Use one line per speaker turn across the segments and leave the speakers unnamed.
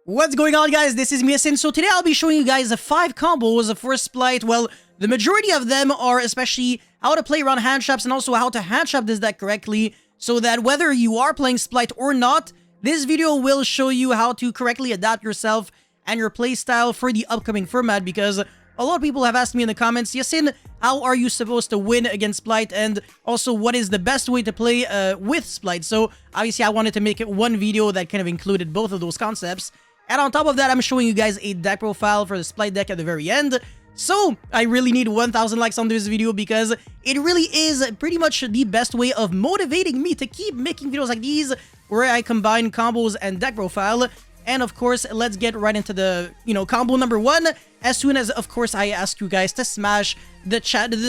What's going on, guys? This is Miasin. So today I'll be showing you guys 5 combos for Spright. Well, the majority of them are especially how to play around hand traps and also how to hand trap this deck correctly, so that whether you are playing Spright or not, this video will show you how to correctly adapt yourself and your playstyle for the upcoming format, because a lot of people have asked me in the comments, Yasin, how are you supposed to win against Spright, and also what is the best way to play with Spright? So obviously I wanted to make it one video that kind of included both of those concepts. And on top of that, I'm showing you guys a deck profile for the Spright deck at the very end. So I really need 1,000 likes on this video, because it really is pretty much the best way of motivating me to keep making videos like these where I combine combos and deck profile. And of course, let's get right into the, combo number 1. As soon as, of course, I ask you guys to smash the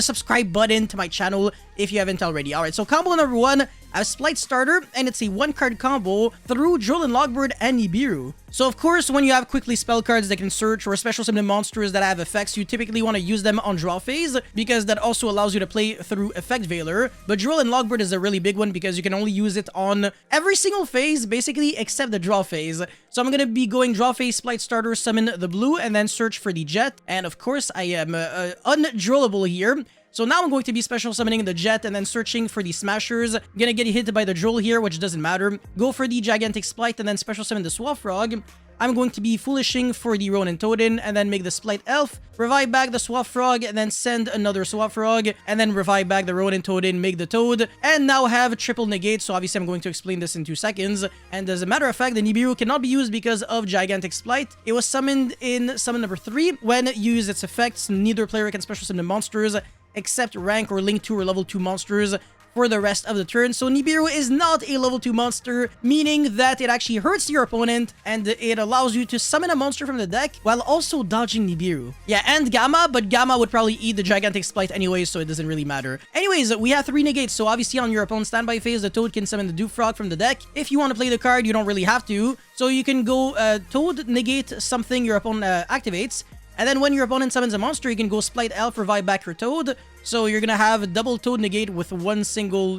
subscribe button to my channel if you haven't already. Alright, so combo number 1, I have Spright Starter, and it's a 1-card combo through Droll and Logbird and Nibiru. So of course, when you have quickly spell cards that can search or special summon monsters that have effects, you typically want to use them on draw phase, because that also allows you to play through Effect Veiler. But Droll and Logbird is a really big one, because you can only use it on every single phase, basically, except the draw phase. So I'm going to be going draw phase, Spright Starter, summon the blue, and then search for the jet. And of course, I am undrollable here. So now I'm going to be special summoning the jet and then searching for the smashers. Gonna get hit by the droll here, which doesn't matter. Go for the gigantic Spright and then special summon the Swaffrog. I'm going to be foolishing for the Ronin Toadin and then make the Spright Elf, revive back the Swaffrog, and then send another Swaffrog, and then revive back the Ronin Toadin, make the Toad, and now have triple negate. So obviously I'm going to explain this in 2 seconds. And as a matter of fact, the Nibiru cannot be used because of gigantic Spright. It was summoned in summon number 3. When it used its effects, neither player can special summon monsters except rank or link 2 or level 2 monsters for the rest of the turn. So Nibiru is not a level 2 monster, meaning that it actually hurts your opponent and it allows you to summon a monster from the deck while also dodging Nibiru. Yeah, and Gamma, but Gamma would probably eat the gigantic Spright anyway, so it doesn't really matter. Anyways, we have 3 negates, so obviously on your opponent's standby phase, the Toad can summon the Doofrog from the deck. If you want to play the card, you don't really have to. So you can go Toad, negate something your opponent activates. And then when your opponent summons a monster, you can go Spright Elf, revive back your Toad. So you're gonna have a double Toad negate with one single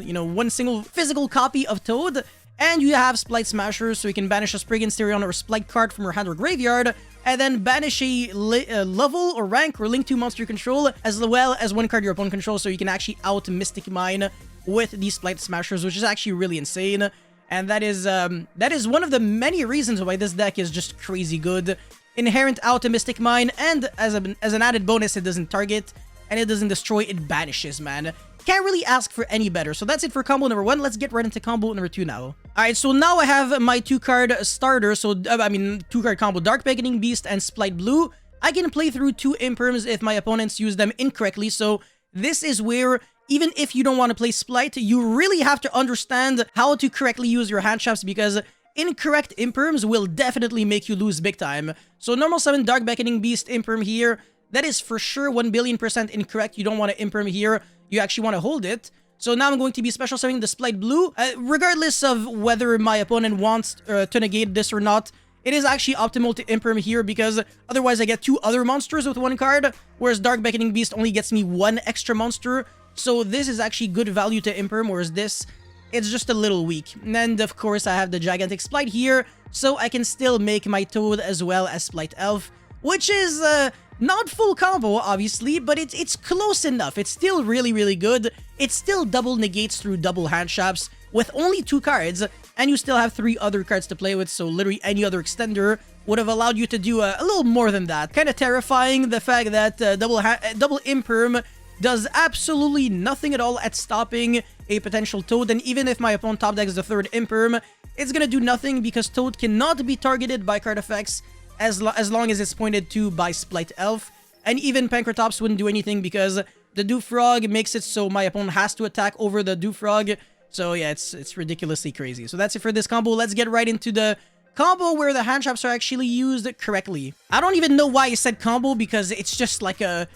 physical copy of Toad. And you have Spright Smashers, so you can banish a Spriggan, Stereon, or Spright card from your hand or graveyard. And then banish a level or rank or link 2 monster you control, as well as 1 card your opponent controls, so you can actually out Mystic Mine with these Spright Smashers, which is actually really insane. And that is one of the many reasons why this deck is just crazy good. Inherent out a Mystic Mine, and as an added bonus, it doesn't target, and it doesn't destroy, it banishes, man. Can't really ask for any better. So that's it for combo number 1. Let's get right into combo number 2 now. Alright, so now I have my 2-card starter, so, 2-card combo, Dark Beckoning Beast and Spright Blue. I can play through 2 Imperms if my opponents use them incorrectly, so this is where, even if you don't want to play Spright, you really have to understand how to correctly use your hand traps, because incorrect Imperms will definitely make you lose big time. So normal summon Dark Beckoning Beast Imperm here. That is for sure 1,000,000,000% incorrect. You don't want to Imperm here. You actually want to hold it. So now I'm going to be special summoning the Spright Blue. Regardless of whether my opponent wants to negate this or not, it is actually optimal to Imperm here, because otherwise I get 2 other monsters with 1 card, whereas Dark Beckoning Beast only gets me 1 extra monster. So this is actually good value to Imperm, whereas this, it's just a little weak. And of course, I have the gigantic Spright here, so I can still make my Toad as well as Spright Elf, which is not full combo, obviously, but it's close enough. It's still really, really good. It still double negates through double hand traps with only 2 cards, and you still have 3 other cards to play with, so literally any other extender would have allowed you to do a little more than that. Kind of terrifying, the fact that double Imperm does absolutely nothing at all at stopping a potential Toad, and even if my opponent top decks the 3rd Imperm, it's gonna do nothing, because Toad cannot be targeted by card effects as long as it's pointed to by Spright Elf, and even Pankratops wouldn't do anything, because the Doofrog makes it so my opponent has to attack over the Doofrog. So yeah, it's ridiculously crazy. So that's it for this combo. Let's get right into the combo where the hand traps are actually used correctly. I don't even know why I said combo, because it's just like a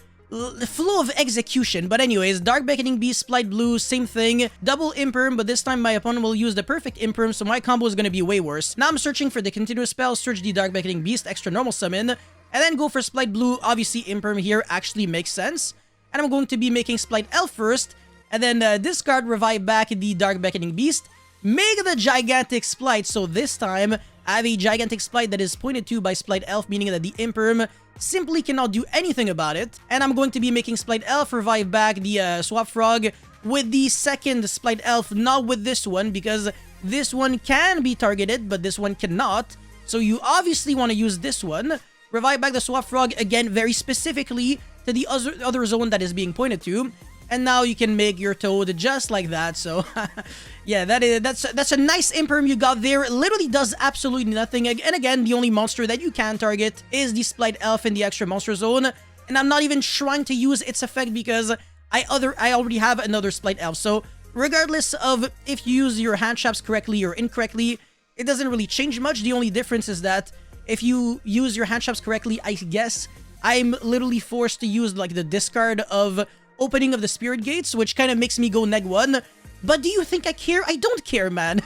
flow of execution. But anyways, Dark Beckoning Beast, Spright Blue, same thing. Double Imperm, but this time my opponent will use the perfect Imperm, so my combo is going to be way worse. Now I'm searching for the continuous spell, search the Dark Beckoning Beast, extra normal summon, and then go for Spright Blue. Obviously, Imperm here actually makes sense. And I'm going to be making Spright Elf first, and then discard, revive back the Dark Beckoning Beast, make the gigantic Spright, so this time I have a gigantic Spright that is pointed to by Spright Elf, meaning that the Imperm simply cannot do anything about it. And I'm going to be making Spright Elf revive back the Swap Frog with the second Spright Elf, not with this one, because this one can be targeted, but this one cannot. So you obviously want to use this one. Revive back the Swap Frog, again, very specifically to the other zone that is being pointed to. And now you can make your Toad just like that. So, yeah, that's a nice Imperm you got there. It literally does absolutely nothing. And again, the only monster that you can target is the Spright Elf in the extra monster zone. And I'm not even trying to use its effect because I already have another Spright Elf. So, regardless of if you use your hand traps correctly or incorrectly, it doesn't really change much. The only difference is that if you use your hand traps correctly, I guess I'm literally forced to use like the discard of opening of the spirit gates, which kind of makes me go -1. But do you think I care? I don't care, man.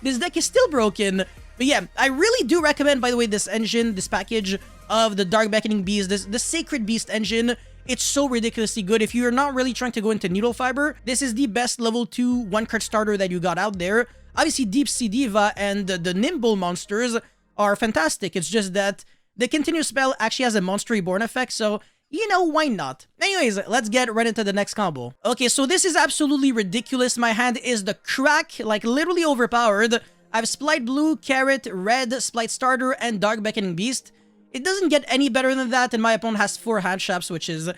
This deck is still broken. But yeah, I really do recommend, by the way, this engine, this package of the Dark Beckoning Beast, the Sacred Beast engine. It's so ridiculously good. If you're not really trying to go into Needle Fiber, this is the best level 2 1-card starter that you got out there. Obviously, Deep Sea Diva and the Nimble monsters are fantastic. It's just that the continuous spell actually has a Monster Reborn effect, so you know, why not? Anyways, let's get right into the next combo. Okay, so this is absolutely ridiculous. My hand is the crack, like literally overpowered. I have Spright Blue, Carrot, Red, Spright Starter, and Dark Beckoning Beast. It doesn't get any better than that, and my opponent has 4 hand traps, which is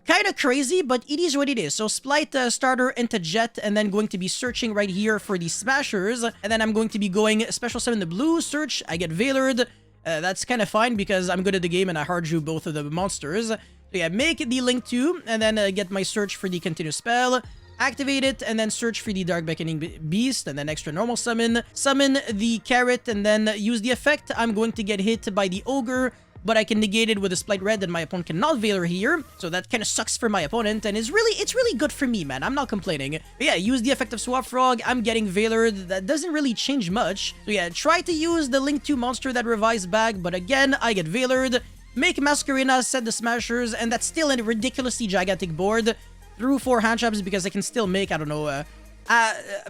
kind of crazy, but it is what it is. So Spright Starter into Jet, and then going to be searching right here for the Smashers. And then I'm going to be going Special Summon the Blue, search, I get Veilered. That's kind of fine because I'm good at the game and I hard drew both of the monsters. So yeah, make the Link 2 and then get my search for the continuous spell, activate it, and then search for the Dark Beckoning Beast, and then extra normal summon. Summon the Carrot and then use the effect. I'm going to get hit by the Ogre, but I can negate it with a Spright Red and my opponent cannot Veiler here. So that kind of sucks for my opponent and it's really good for me, man. I'm not complaining. But yeah, use the effect of Swap Frog. I'm getting Veilered. That doesn't really change much. So yeah, try to use the Link 2 monster that revives back, but again, I get Veilered. Make Masquerena, set the Smashers, and that's still a ridiculously gigantic board through 4 hand traps because I can still make, I don't know,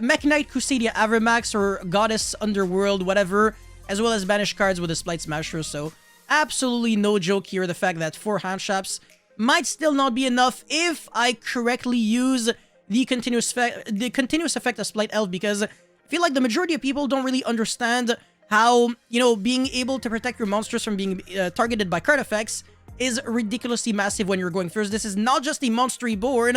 Mech Knight, Crusadia Avramax, or Goddess Underworld, whatever, as well as banish cards with a Spright Smasher. So absolutely no joke here, the fact that 4 hand traps might still not be enough if I correctly use the continuous effect of Spright Elf, because I feel like the majority of people don't really understand how, you know, being able to protect your monsters from being targeted by card effects is ridiculously massive when you're going first. This is not just a Monster Reborn,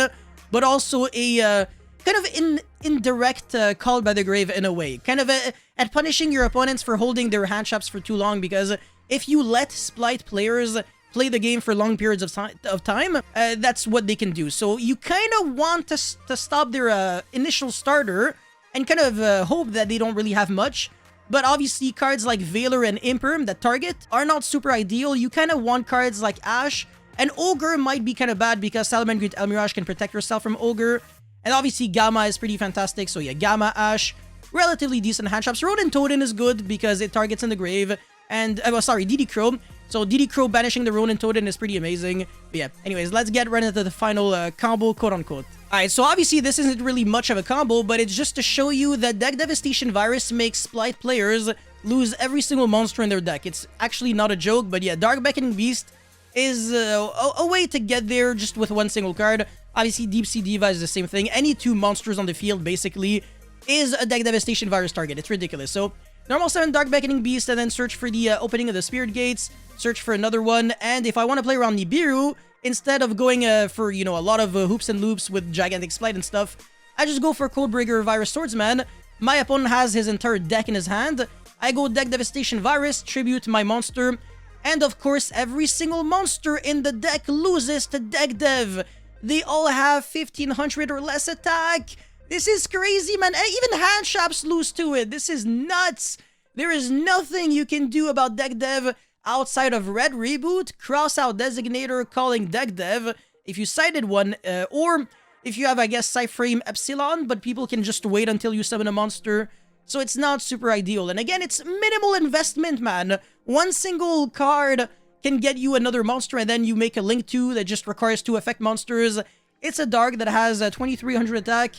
but also a kind of indirect call by the grave in a way. Kind of at punishing your opponents for holding their hand traps for too long, because if you let Spright players play the game for long periods of time, that's what they can do. So you kind of want to stop their initial starter and kind of hope that they don't really have much. But obviously, cards like Veiler and Imperm that target are not super ideal. You kind of want cards like Ash, and Ogre might be kind of bad because Salamangreat Elmirage can protect yourself from Ogre. And obviously, Gamma is pretty fantastic. So yeah, Gamma, Ash, relatively decent hand traps. Rodent Totem is good because it targets in the grave. And, DD Crow. So DD Crow banishing the Ronin Totem is pretty amazing. But yeah, anyways, let's get right into the final combo, quote-unquote. Alright, so obviously this isn't really much of a combo, but it's just to show you that Deck Devastation Virus makes Spright players lose every single monster in their deck. It's actually not a joke, but yeah, Dark Beckoning Beast is a way to get there just with one single card. Obviously, Deep Sea Diva is the same thing. Any 2 monsters on the field, basically, is a Deck Devastation Virus target. It's ridiculous. So, normal summon Dark Beckoning Beast, and then search for the opening of the Spirit Gates, search for another one, and if I want to play around Nibiru, instead of going for, you know, a lot of hoops and loops with gigantic Spright and stuff, I just go for Codebreaker Virus Swordsman. My opponent has his entire deck in his hand. I go Deck Devastation Virus, tribute my monster, and of course, every single monster in the deck loses to Deck Dev. They all have 1500 or less attack. This is crazy, man. Even hand traps lose to it. This is nuts. There is nothing you can do about Deck Dev outside of Red Reboot, Cross Out Designator, calling Deck Dev, if you cited one, or if you have, I guess, Cyframe Epsilon, but people can just wait until you summon a monster, so it's not super ideal. And again, it's minimal investment, man. One single card can get you another monster, and then you make a Link 2 that just requires 2 effect monsters. It's a Dark that has 2300 attack,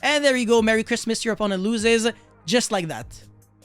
and there you go, Merry Christmas, your opponent loses, just like that.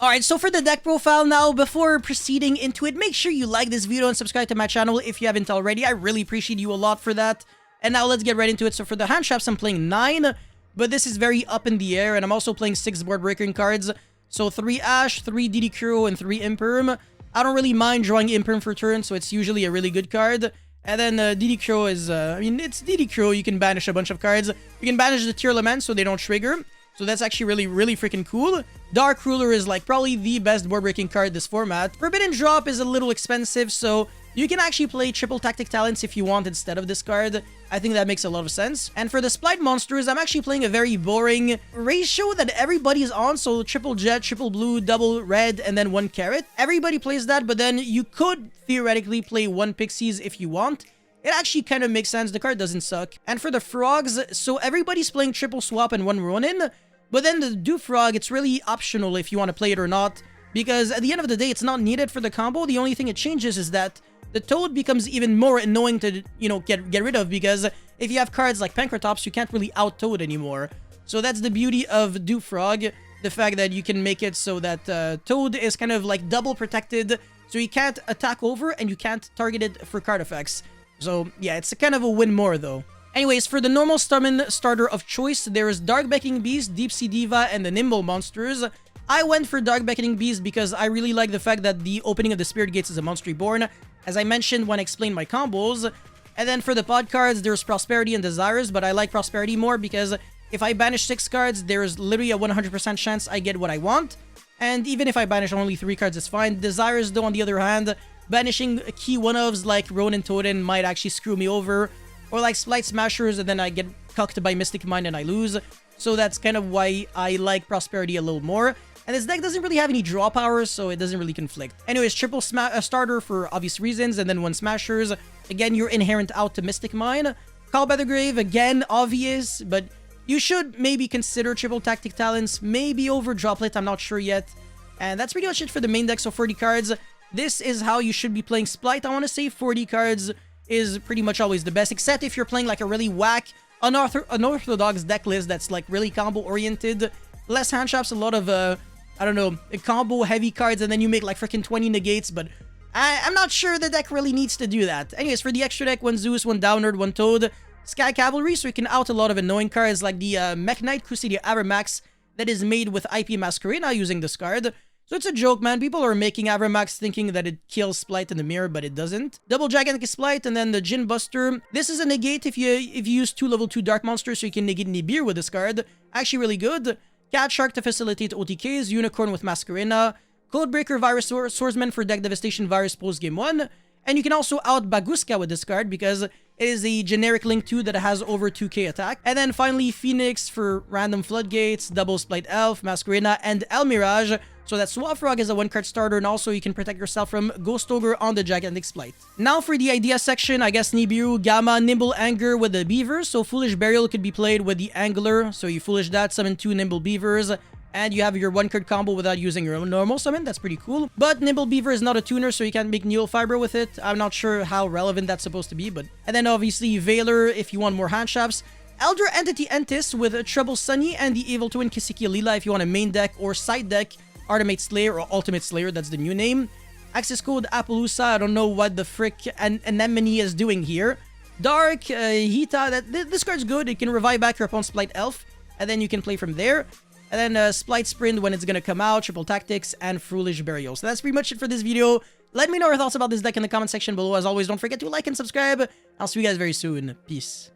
Alright, so for the deck profile now, before proceeding into it, make sure you like this video and subscribe to my channel if you haven't already. I really appreciate you a lot for that. And now let's get right into it. So for the hand traps, I'm playing 9, but this is very up in the air, and I'm also playing 6 board breaking cards. So 3 Ash, 3 DD Kuro, and 3 Imperm. I don't really mind drawing Imperm for turn, so it's usually a really good card. And then DD Kuro is, I mean, it's DD Kuro. You can banish a bunch of cards. You can banish the Tier Element so they don't trigger. So that's actually really freaking cool. Dark Ruler is like probably the best board breaking card this format. Forbidden Drop is a little expensive, so you can actually play triple Tactic Talents if you want instead of this card. I think that makes a lot of sense. And for the Spright monsters, I'm actually playing a very boring ratio that everybody is on. So triple jet, triple blue, double red, and then 1 carrot. Everybody plays that, but then you could theoretically play 1 pixies if you want. It actually kind of makes sense. The card doesn't suck. And for the frogs, so everybody's playing triple swap and 1 Ronin. But then the Do Frog, it's really optional if you want to play it or not. Because at the end of the day, it's not needed for the combo. The only thing it changes is that the Toad becomes even more annoying to, you know, get rid of. Because if you have cards like Pankratops, you can't really out-Toad anymore. So that's the beauty of Do Frog. The fact that you can make it so that Toad is kind of like double protected. So you can't attack over and you can't target it for card effects. So yeah, it's a kind of a win more though. Anyways, for the normal summon starter of choice, there is Dark Beckoning Beast, Deep Sea Diva, and the Nimble monsters. I went for Dark Beckoning Beast because I really like the fact that the opening of the Spirit Gates is a Monster Reborn, as I mentioned when I explained my combos. And then for the pod cards, there's Prosperity and Desires, but I like Prosperity more because if I banish 6 cards, there's literally a 100% chance I get what I want. And even if I banish only 3 cards, it's fine. Desires, though, on the other hand, banishing key one-ofs like Ronin Totem might actually screw me over. Or like Spright Smashers, and then I get cucked by Mystic Mind and I lose. So that's kind of why I like Prosperity a little more. And this deck doesn't really have any draw powers, so it doesn't really conflict. Anyways, triple starter for obvious reasons, and then 1 Smashers. Again, you're inherent out to Mystic Mind. Call by the Grave, again, obvious, but you should maybe consider triple Tactic Talents, maybe over Droplet, I'm not sure yet. And that's pretty much it for the main deck, so 40 cards. This is how you should be playing Spright, I want to say. 40 cards is pretty much always the best, except if you're playing like a really whack, unorthodox deck list that's like really combo-oriented. Less hand traps, a lot of, I don't know, combo-heavy cards, and then you make like freaking 20 negates, but I'm not sure the deck really needs to do that. Anyways, for the extra deck, 1 Zeus, 1 Downerd, 1 Toad, Sky Cavalry, so you can out a lot of annoying cards like the Mech Knight Crusader Avramax that is made with IP Masquerade using this card. So it's a joke, man. People are making Avramax thinking that it kills Spright in the mirror, but it doesn't. Double Gigantic Spright, and then the Djinn Buster. This is a negate if you use 2 level 2 Dark Monsters, so you can negate Nibiru with this card. Actually really good. Cat Shark to facilitate OTKs, Unicorn with Masquerena, Codebreaker Virus Swordsman for Deck Devastation Virus post Game 1. And you can also out Baguska with this card because it is a generic Link 2 that has over 2k attack. And then finally Phoenix for random Floodgates, double Spright Elf, Masquerena, and El Mirage. So that Swap Frog is a 1-card starter, and also you can protect yourself from Ghost Ogre on the Gigantic Spright. Now for the idea section, I guess Nibiru, Gamma, Nimble Anger with the Beavers. So Foolish Burial could be played with the Angler. So you Foolish that, summon 2 Nimble Beavers, and you have your 1-card combo without using your normal summon. That's pretty cool. But Nimble Beaver is not a tuner, so you can't make Needle Fiber with it. I'm not sure how relevant that's supposed to be, but... And then obviously Veiler if you want more hand traps. Elder Entity Entis with Trouble Sunny, and the Evil Twin Kisiki Lila if you want a main deck or side deck. Ultimate Slayer or Ultimate Slayer, that's the new name. Access code Appaloosa, I don't know what the frick Anemone is doing here. Dark, Hita, this card's good. It can revive back your opponent's Spright Elf, and then you can play from there. And then Spright Sprint when it's gonna come out, Triple Tactics, and Foolish Burial. So that's pretty much it for this video. Let me know your thoughts about this deck in the comment section below. As always, don't forget to like and subscribe. I'll see you guys very soon. Peace.